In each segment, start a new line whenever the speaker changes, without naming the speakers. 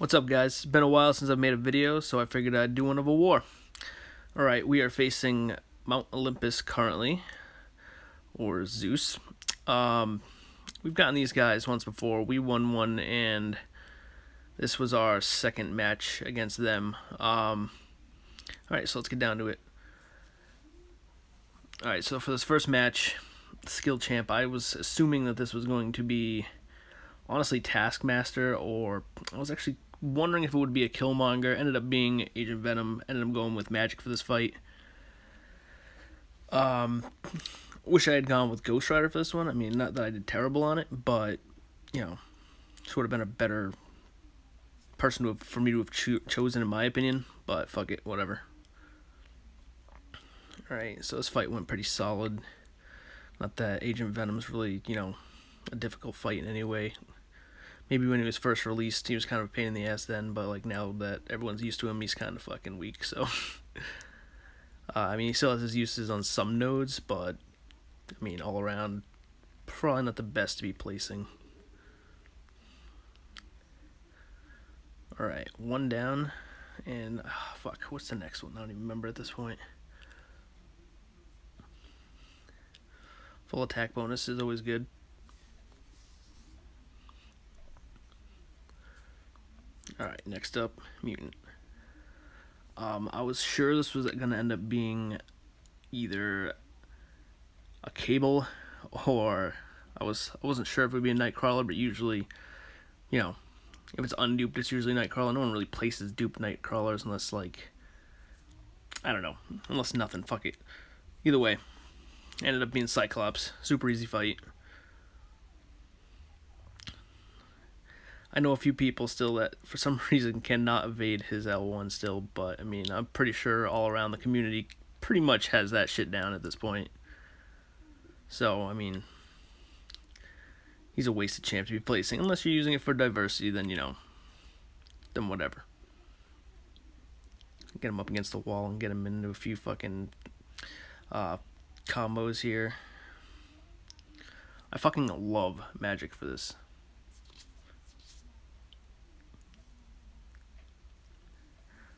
What's up, guys? It's been a while since I've made a video, so I figured I'd do one of a war. Alright, we are facing Mount Olympus currently, or Zeus. We've gotten these guys once before. We won one, and this was our second match against them. Alright, so let's get down to it. Alright, so for this first match, Skill Champ, I was assuming that this was going to be, honestly, Taskmaster, or I was actually wondering if it would be a Killmonger. Ended up being Agent Venom. Ended up going with Magic for this fight. Wish I had gone with Ghost Rider for this one. I mean, not that I did terrible on it, but, you know, this would have been a better person for me to have chosen, in my opinion. But fuck it, whatever. Alright, so this fight went pretty solid. Not that Agent Venom's really, a difficult fight in any way. Maybe when he was first released, he was kind of a pain in the ass then, but like now that everyone's used to him, he's kind of fucking weak, so. I mean, he still has his uses on some nodes, but, I mean, all around, probably not the best to be placing. Alright, one down, and, fuck, what's the next one? I don't even remember at this point. Full attack bonus is always good. Alright, next up, Mutant. I was sure this was going to end up being either a Cable or I wasn't sure if it would be a Nightcrawler, but usually, if it's unduped, it's usually Nightcrawler. No one really places duped Nightcrawlers unless, like, I don't know, unless nothing, fuck it. Either way, ended up being Cyclops. Super easy fight. I know a few people still that, for some reason, cannot evade his L1 still, but, I mean, I'm pretty sure all around the community pretty much has that shit down at this point. So, I mean, he's a wasted champ to be placing. Unless you're using it for diversity, then, then whatever. Get him up against the wall and get him into a few fucking combos here. I fucking love Magic for this.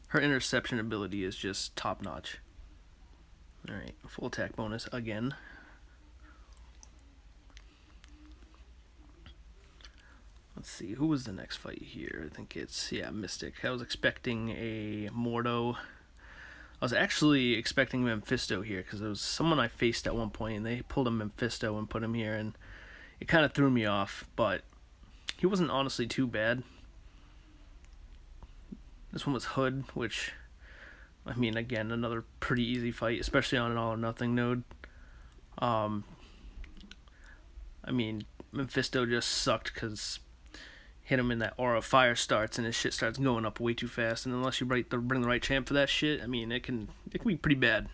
Her interception ability is just top notch. Alright, full attack bonus again. Let's see, who was the next fight here? I think it's, Mystic. I was expecting a MODOK. I was actually expecting Mephisto here, because there was someone I faced at one point, and they pulled a Mephisto and put him here, and it kind of threw me off, but he wasn't honestly too bad. This one was Hood, which, I mean, again, another pretty easy fight, especially on an all-or-nothing node. I mean, Mephisto just sucked because hit him in that aura of fire starts, and his shit starts going up way too fast, and unless you bring the right champ for that shit, I mean, it can be pretty bad.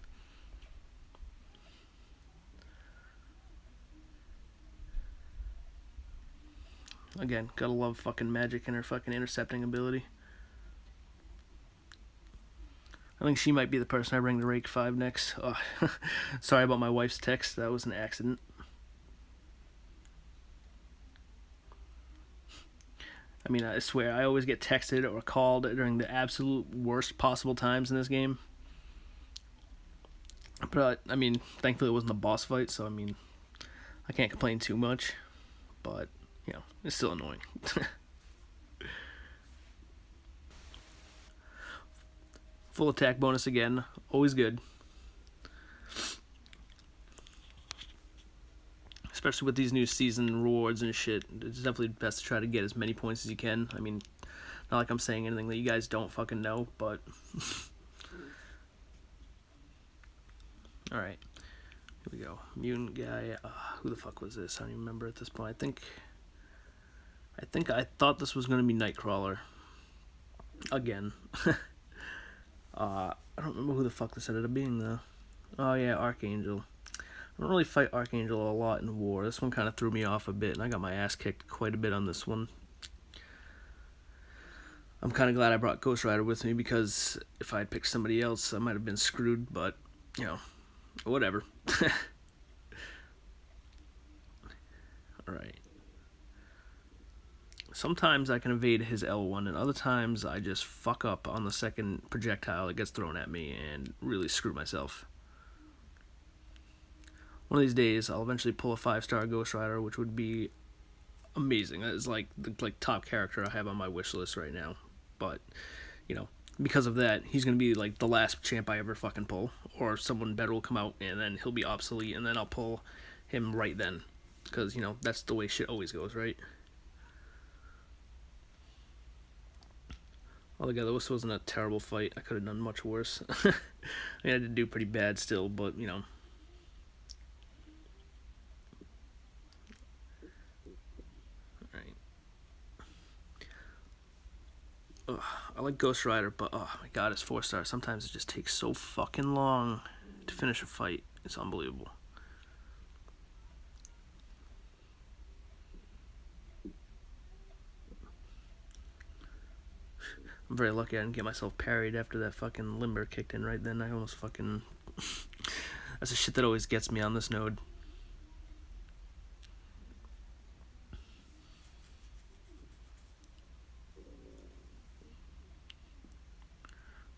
Again, gotta love fucking Magic and her fucking intercepting ability. I think she might be the person I bring to Rake 5 next. Oh, sorry about my wife's text. That was an accident. I mean, I swear, I always get texted or called during the absolute worst possible times in this game. But, I mean, thankfully it wasn't a boss fight, so, I mean, I can't complain too much. But, it's still annoying. Full attack bonus again, always good. Especially with these new season rewards and shit, it's definitely best to try to get as many points as you can. I mean, not like I'm saying anything that you guys don't fucking know, but... Alright, here we go. Mutant guy, who the fuck was this? I don't even remember at this point. I thought this was going to be Nightcrawler. Again. I don't remember who the fuck this ended up being, though. Oh, yeah, Archangel. I don't really fight Archangel a lot in war. This one kind of threw me off a bit, and I got my ass kicked quite a bit on this one. I'm kind of glad I brought Ghost Rider with me, because if I had picked somebody else, I might have been screwed, but, whatever. Alright. sometimes I can evade his L1, and other times I just fuck up on the second projectile that gets thrown at me and really screw myself. One of these days, I'll eventually pull a 5-star Ghost Rider, which would be amazing. That is like the top character I have on my wish list right now. But, you know, because of that, he's going to be like the last champ I ever fucking pull. Or someone better will come out, and then he'll be obsolete, and then I'll pull him right then. Because, you know, that's the way shit always goes, right? Altogether, this wasn't a terrible fight. I could have done much worse. I mean, I did do pretty bad still, but, you know. Ugh, I like Ghost Rider, but oh my god, it's 4-star. Sometimes it just takes so fucking long to finish a fight. It's unbelievable. I'm very lucky I didn't get myself parried after that fucking limber kicked in right then. I almost fucking... That's the shit that always gets me on this node.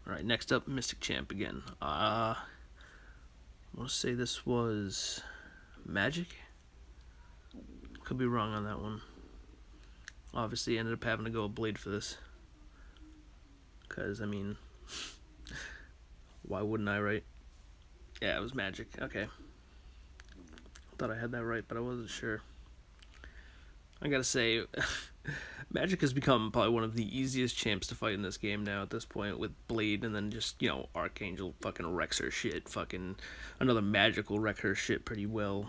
Alright, next up, Mystic Champ again. I want to say this was Magic? Could be wrong on that one. Obviously, ended up having to go a Blade for this. Because, I mean, why wouldn't I, right? Yeah, it was Magic. Okay. Thought I had that right, but I wasn't sure. I gotta say, Magic has become probably one of the easiest champs to fight in this game now at this point, with Blade and then just, you know, Archangel fucking Rexxar shit, fucking another magical Rexxar shit pretty well.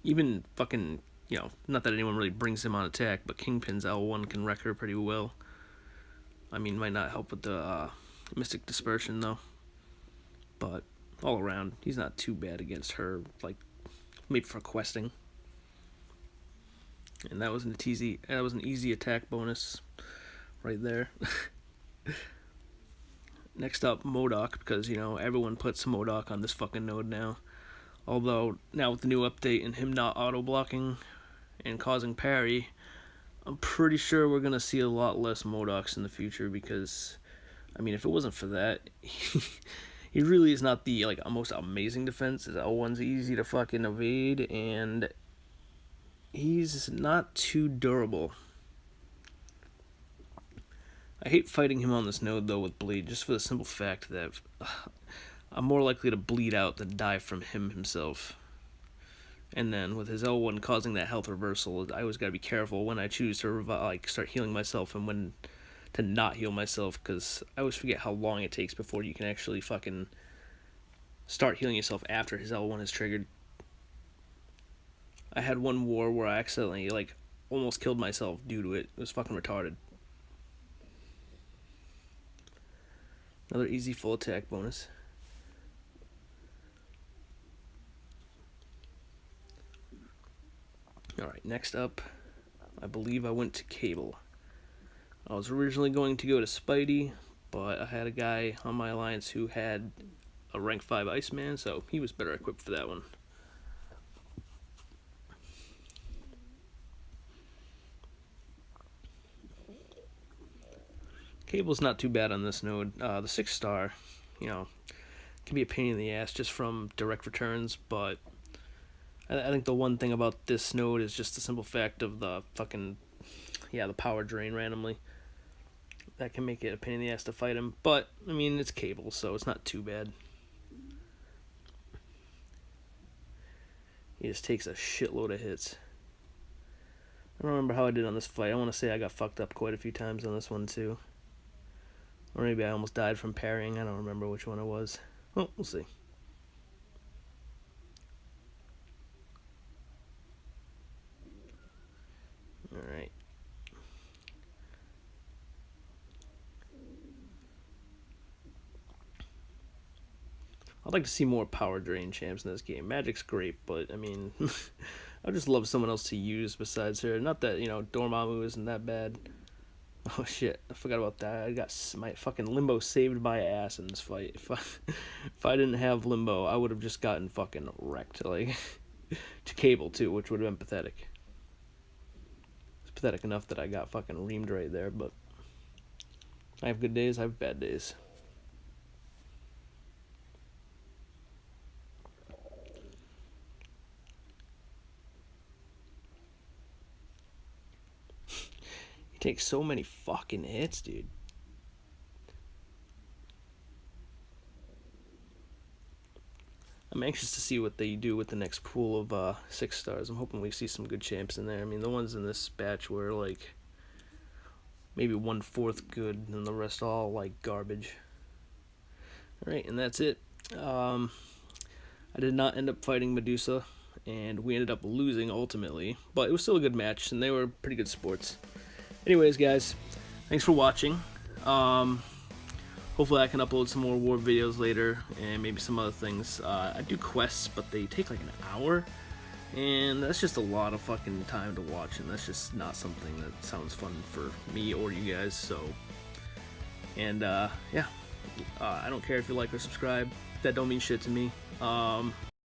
Even fucking, you know, not that anyone really brings him on attack, but Kingpin's L1 can wreck her pretty well. I mean, might not help with the Mystic Dispersion though, but all around, he's not too bad against her, like, made for questing. And that was an easy attack bonus right there. Next up, MODOK, because, you know, everyone puts MODOK on this fucking node now. Although, now with the new update and him not auto-blocking and causing parry, I'm pretty sure we're going to see a lot less MODOKs in the future because, I mean, if it wasn't for that, he really is not the, like, most amazing defense. His L1's easy to fucking evade, and he's not too durable. I hate fighting him on this node, though, with Bleed, just for the simple fact that I'm more likely to bleed out than die from him himself. And then, with his L1 causing that health reversal, I always gotta be careful when I choose to start healing myself and when to not heal myself, because I always forget how long it takes before you can actually fucking start healing yourself after his L1 is triggered. I had one war where I accidentally, like, almost killed myself due to it. It was fucking retarded. Another easy full attack bonus. Alright, next up, I believe I went to Cable. I was originally going to go to Spidey, but I had a guy on my alliance who had a rank 5 Iceman, so he was better equipped for that one. Cable's not too bad on this node. The 6-star, you know, can be a pain in the ass just from direct returns, but I think the one thing about this node is just the simple fact of the fucking, yeah, the power drain randomly. That can make it a pain in the ass to fight him, but, I mean, it's Cable, so it's not too bad. He just takes a shitload of hits. I don't remember how I did on this fight. I want to say I got fucked up quite a few times on this one, too. Or maybe I almost died from parrying. I don't remember which one it was. Well, we'll see. Alright. I'd like to see more power drain champs in this game. Magic's great, but, I mean, I just love someone else to use besides her. Not that, you know, Dormammu isn't that bad. Oh shit, I forgot about that. I got my fucking Limbo saved my ass in this fight. If I didn't have Limbo, I would have just gotten fucking wrecked. Like, to Cable too, which would have been pathetic. It's pathetic enough that I got fucking reamed right there, but I have good days, I have bad days. He takes so many fucking hits, dude. I'm anxious to see what they do with the next pool of 6 stars. I'm hoping we see some good champs in there. I mean, the ones in this batch were like maybe 1/4 good, and the rest all like garbage. Alright, and that's it. I did not end up fighting Medusa, and we ended up losing ultimately, but it was still a good match, and they were pretty good sports. Anyways, guys, thanks for watching. Hopefully I can upload some more war videos later, and maybe some other things. I do quests, but they take like an hour, and that's just a lot of fucking time to watch, and that's just not something that sounds fun for me or you guys, so. And, yeah. I don't care if you like or subscribe. That don't mean shit to me.